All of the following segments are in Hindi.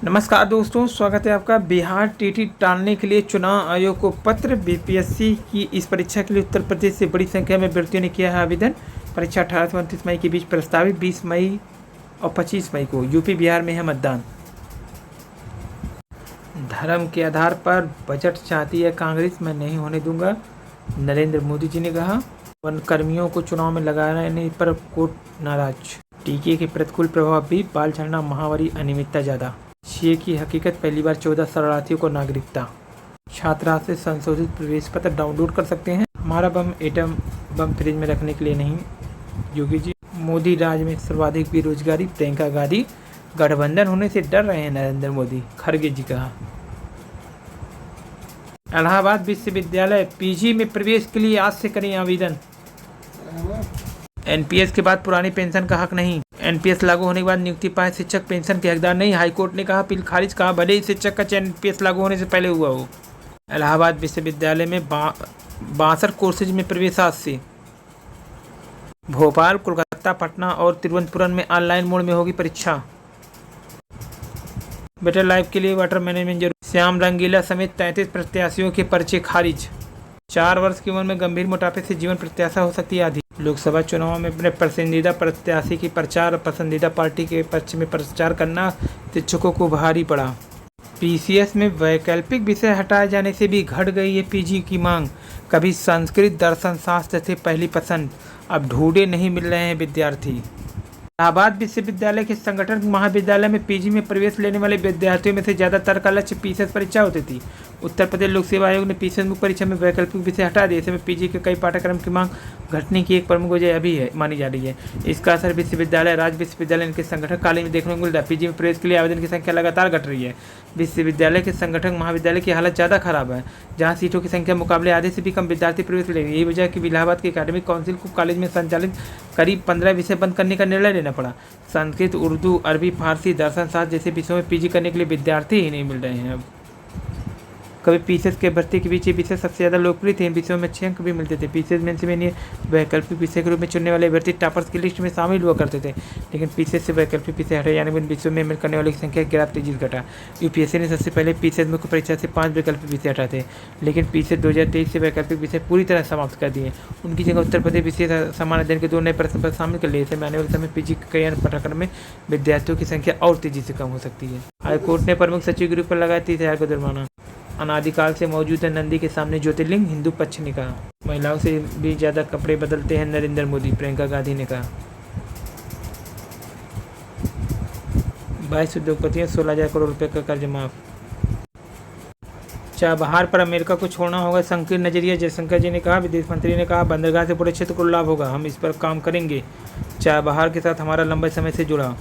नमस्कार दोस्तों, स्वागत है आपका। बिहार टीटी टालने के लिए चुनाव आयोग को पत्र। बीपीएससी की इस परीक्षा के लिए उत्तर प्रदेश से बड़ी संख्या में अभ्यर्थियों ने किया है आवेदन। परीक्षा 18 से 29 मई के बीच प्रस्तावित। 20 मई और 25 मई को यूपी बिहार में है मतदान। धर्म के आधार पर बजट चाहती है कांग्रेस, मैं नहीं होने दूंगा, नरेंद्र मोदी जी ने कहा। वन कर्मियों को चुनाव में लगाने पर कोर्ट नाराज। टीके के प्रतिकूल प्रभाव भी, बाल झड़ना, महामारी, अनियमितता ज़्यादा। सीए की हकीकत, पहली बार 14 शरणार्थियों को नागरिकता। छात्रा से संशोधित प्रवेश पत्र डाउनलोड कर सकते हैं। हमारा बम एटम बम फ्रिज में रखने के लिए नहीं, योगी जी। मोदी राज में सर्वाधिक बेरोजगारी, प्रियंका गांधी। गठबंधन होने से डर रहे हैं नरेंद्र मोदी, खड़गे जी कहा। इलाहाबाद विश्वविद्यालय पीजी में प्रवेश के लिए आज से करें आवेदन। एनपीएस के बाद पुरानी पेंशन का हक नहीं। एनपीएस लागू होने के बाद नियुक्ति पाए शिक्षक पेंशन के हकदार नहीं, हाईकोर्ट ने कहा अपील खारिज। कहा भले ही शिक्षक का चयन एनपीएस लागू होने से पहले हुआ हो। इलाहाबाद विश्वविद्यालय में 62 कोर्सेज में प्रवेश आज से। भोपाल, कोलकाता, पटना और तिरुवनंतपुरम में ऑनलाइन मोड में होगी परीक्षा। बेटर लाइफ के लिए वाटर मैनेजमेंट जरूरी। श्याम रंगीला समेत 33 प्रत्याशियों के पर्चे खारिज। 4 वर्ष की उम्र में गंभीर मोटापे से जीवन प्रत्याशा हो सकती है आधी। लोकसभा चुनाव में अपने पसंदीदा प्रत्याशी की प्रचार, पसंदीदा पार्टी के पक्ष में प्रचार करना शिक्षकों को भारी पड़ा। पीसीएस में वैकल्पिक विषय हटाए जाने से भी घट गई है पीजी की मांग। कभी संस्कृत, दर्शन शास्त्र थे पहली पसंद, अब ढूंढे नहीं मिल रहे हैं विद्यार्थी। इलाहाबाद विश्वविद्यालय के संगठन महाविद्यालय में पीजी में प्रवेश लेने वाले विद्यार्थियों में से ज़्यादातर का लक्ष्य पीसीएस परीक्षा होती थी। उत्तर प्रदेश लोक सेवा आयोग ने पीसीएस मुख्य परीक्षा में वैकल्पिक विषय हटा दिए। इसमें पीजी के कई पाठ्यक्रम की मांग घटने की एक प्रमुख वजह अभी है मानी जा रही है। इसका असर विश्वविद्यालय, राज्य विश्वविद्यालय के संगठन कॉलेज में देखने को मिल रहा है। पीजी में प्रवेश के लिए आवेदन की संख्या लगातार घट रही है। विश्वविद्यालय के संगठन महाविद्यालय की हालत ज़्यादा खराब है, जहाँ सीटों की संख्या मुकाबले आधे से भी कम विद्यार्थी प्रवेश ले। यही वजह है कि इलाहाबाद के एकेडमिक काउंसिल को कॉलेज में संचालित करीब 15 विषय बंद करने का निर्णय लेना पड़ा। संस्कृत, उर्दू, अरबी, फारसी, दर्शन शास्त्र जैसे विषयों में पीजी करने के लिए विद्यार्थी ही नहीं मिल रहे हैं। अब कभी पीसीएस के भर्ती के बीच ये विषय सबसे ज़्यादा लोकप्रिय थे। इन विषयों में 6 अंक भी मिलते थे। पीसीएस मेंस में वैकल्पिक विषय के रूप में चुनने वाले अभ्यर्थी टॉपर्स की लिस्ट में शामिल हुआ करते थे, लेकिन पीसीएस से वैकल्पिक विषय हटे जाने में इन विषयों में करने वालों की संख्या 11 तेजी से घटा। यूपीएससी ने सबसे पहले पीसीएस मुख्य परीक्षा से 5 वैकल्पिक विषय हटाते, लेकिन पीसीएस 2023 से वैकल्पिक विषय पूरी तरह समाप्त कर दिए। उनकी जगह उत्तर प्रदेश विषय समान अध्ययन के 2 नए प्रश्न पत्र शामिल कर लिए। ऐसे में आने वाले समय पीजी के कई अन्य पाठ्यक्रम में विद्यार्थियों की संख्या और तेजी से कम हो सकती है। हाईकोर्ट ने प्रमुख सचिव के रूप पर लगाया 30,000 का जुर्माना। अनादिकाल से मौजूद है नंदी के सामने ज्योतिर्लिंग, हिंदू पक्ष ने कहा। महिलाओं से भी ज़्यादा कपड़े बदलते हैं नरेंद्र मोदी, प्रियंका गांधी ने कहा। 22 उद्योगपतियों 16,000 करोड़ रुपए का कर्ज माफ। चाबहार पर अमेरिका को छोड़ना होगा संकीर्ण नजरिया, जयशंकर जी ने कहा। विदेश मंत्री ने कहा बंदरगाह से पूरे क्षेत्र को लाभ होगा, हम इस पर काम करेंगे। चाबहार के साथ हमारा लंबे समय से जुड़ा।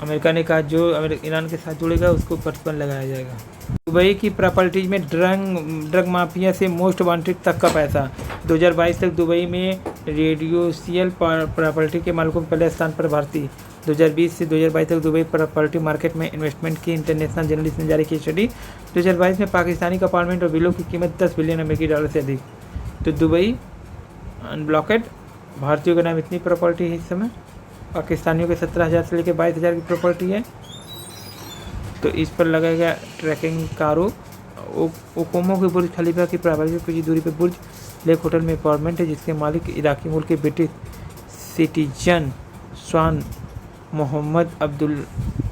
अमेरिका ने कहा जो ईरान के साथ जुड़ेगा उसको प्रतिबंध लगाया जाएगा। दुबई की प्रॉपर्टीज में ड्रग माफिया से मोस्ट वांटेड तक का पैसा। 2022 तक दुबई में रेडियोसियल प्रॉपर्टी के मालिकों में पहले स्थान पर भारतीय। 2020 से 2022 तक दुबई प्रॉपर्टी मार्केट में इन्वेस्टमेंट की इंटरनेशनल जर्नलिस्ट ने जारी की स्टडी। 2022 में पाकिस्तानी अपार्टमेंट और विलों की कीमत 10 बिलियन अमेरिकी डॉलर से अधिक। तो दुबई अनब्लॉकेड, भारतीयों के नाम इतनी प्रॉपर्टी है इस समय। पाकिस्तानियों के 17,000 से लेकर 22,000 की प्रॉपर्टी है। तो इस पर लगाएगा ट्रैकिंग कारों। ओकोमो के बुर्ज खलीफा की प्रारंभिक कुछ दूरी पर बुर्ज लेक होटल में अपार्टमेंट है, जिसके मालिक इराकी मूल के ब्रिटिश सिटीजन स्वान मोहम्मद अब्दुल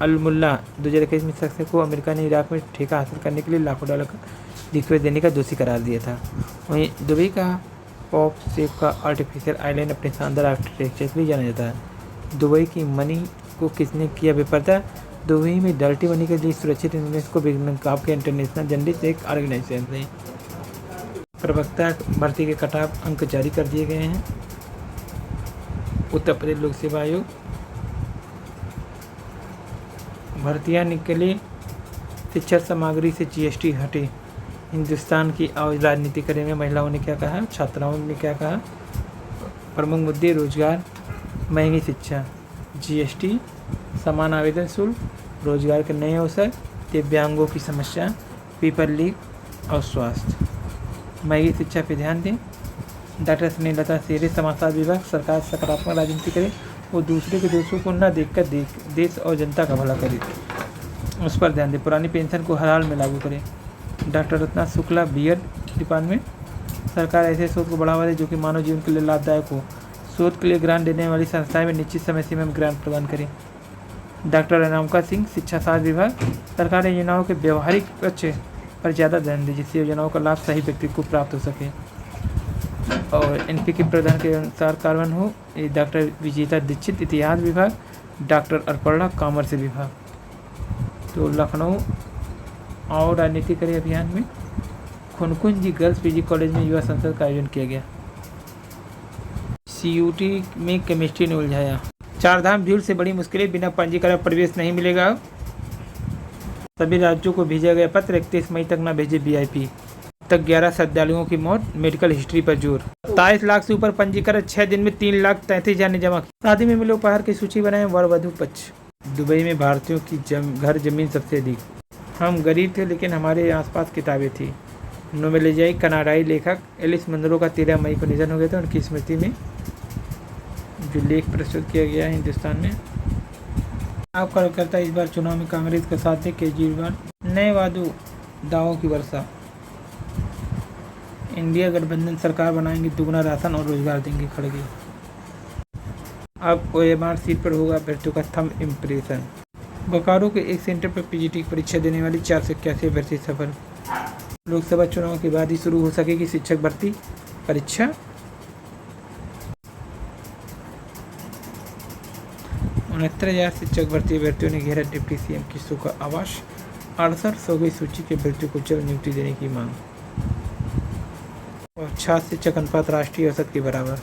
अल मुल्ला। 2021 में शख्स को अमेरिका ने इराक में ठेका हासिल करने के लिए लाखों डॉलर का रिश्वत देने का दोषी करार दिया था। वहीं दुबई का पॉप सेफ का आर्टिफिशियल आइलैंड अपने शानदार आर्किटेक्चर के लिए जाना जाता है। दुबई की मनी को किसने किया बेपर्दा? दुबई में डर्टी मनी के लिए सुरक्षित इन्वेस्ट को बैंक के इंटरनेशनल जर्नलिस्ट एक ऑर्गेनाइजेशन ने प्रवक्ता भर्ती के कटाव अंक जारी कर दिए गए हैं। उत्तर प्रदेश लोक सेवा आयोग भर्तियां निकले, शिक्षा सामग्री से जीएसटी हटे। हिंदुस्तान की राजनीति करने में महिलाओं ने क्या कहा, छात्राओं ने क्या कहा। प्रमुख मुद्दे रोजगार, महंगी शिक्षा, जीएसटी, समान आवेदन शुल्क, रोजगार के नए अवसर, दिव्यांगों की समस्या, पेपर लीक और स्वास्थ्य। महंगी शिक्षा पर ध्यान दें। डॉक्टर स्नेहलता शेरे, समाजशास्त्र विभाग। सरकार सकारात्मक राजनीति करे और दूसरे के दोषों को न देखकर देश और जनता का भला करे। उस पर ध्यान दें। पुरानी पेंशन को हर हाल में लागू करें। Doctor Ratna Shukla BEd department, सरकार ऐसे शोध को बढ़ावा दे जो कि मानव जीवन के लिए लाभदायक हो। शोध के लिए ग्रांट देने वाली संस्थाएं में निश्चित समय सीमा में ग्रांट प्रदान करें। डॉक्टर अनामिका सिंह, शिक्षा शास्त्र विभाग, सरकारी योजनाओं के व्यवहारिक पक्ष पर ज़्यादा ध्यान दें जिससे योजनाओं का लाभ सही व्यक्ति को प्राप्त हो सके और एनपीके प्रदान के अनुसार कार्यान्वयन हो। ये डॉक्टर विजेता दीक्षित, इतिहास विभाग, डॉक्टर अर्पणा, कॉमर्स विभाग। तो लखनऊ और राजनीति करें अभियान में खुनकुंजी गर्ल्स पीजी कॉलेज में युवा संसद का आयोजन किया गया। सीयूटी में केमिस्ट्री ने उलझाया। चारधाम भीड़ से बड़ी मुश्किलें, बिना पंजीकरण प्रवेश नहीं मिलेगा। सभी राज्यों को भेजा गया पत्र, 31 मई तक न भेजे वीआईपी। अब तक 11 श्रद्धालुओं की मौत, मेडिकल हिस्ट्री पर जोर। 27 लाख से ऊपर पंजीकरण, 6 दिन में 3,33,000 ने जमा किया। शादी में मिले उपहार की सूची बनाएं वर वधु पक्ष। दुबई में भारतीयों की घर जमीन सबसे अधिक। हम गरीब थे लेकिन हमारे आसपास किताबें थी। नोबेलियाई कनाडाई लेखक एलिस मंदरो का 13 मई को निधन हो गया था। उनकी स्मृति में जो लेख प्रस्तुत किया गया है हिंदुस्तान में। आप कार्यकर्ता इस बार चुनाव में कांग्रेस का साथ दे, केजरीवाल। नए वादों दावों की वर्षा। इंडिया गठबंधन सरकार बनाएंगे, दुगना राशन और रोजगार देंगे, खड़गे। अब ओएमआर सीट पर होगा अभ्यर्थियों का थंब इम्प्रेशन। बोकारो के एक सेंटर पर पीजीटी की परीक्षा देने वाली 481 अभ्यर्थी सफल। लोकसभा चुनाव के बाद ही शुरू हो सकेगी शिक्षक भर्ती परीक्षा। 69,000 शिक्षक भर्ती अभ्यर्थियों ने घेरा डिप्टी सीएम किसू का आवास। 6800 गई सूची के अभ्यर्थियों को जल्द नियुक्ति देने की मांग। और छात्र शिक्षक अनुपात राष्ट्रीय औसत के बराबर।